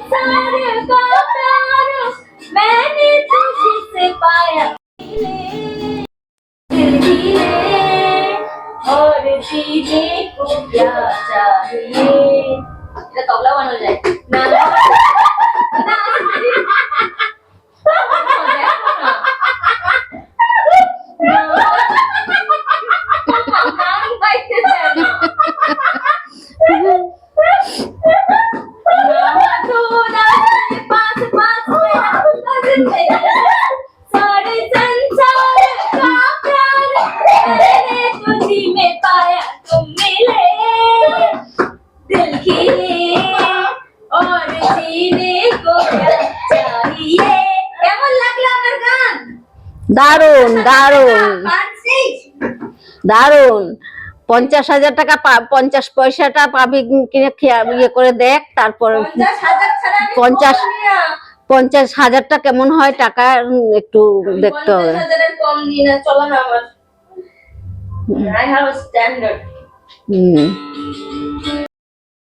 संसार का प्यार मैंने तुझसे पाया दिल हिले और जीने को क्या चाहिए এটা তবলা বানানো যায় না না सारे संसार का प्यार मैंने तुझी में पाया तुम मिले दिल खिले और जीने को क्या चाहिए কেমন লাগলো আমার গান দারুণ দারুণ পারছিস দারুণ 50,000 টাকা 50 পয়সাটা পাবি কিনে ইয়ে করে দেখ তারপর 50,000 ছাড়া আমি 50 কম নিই না 50,000টা কেমন হয় টাকা একটু দেখতে হবে 50,000 এর কম নিই না চলো না আমার I have a standard hmm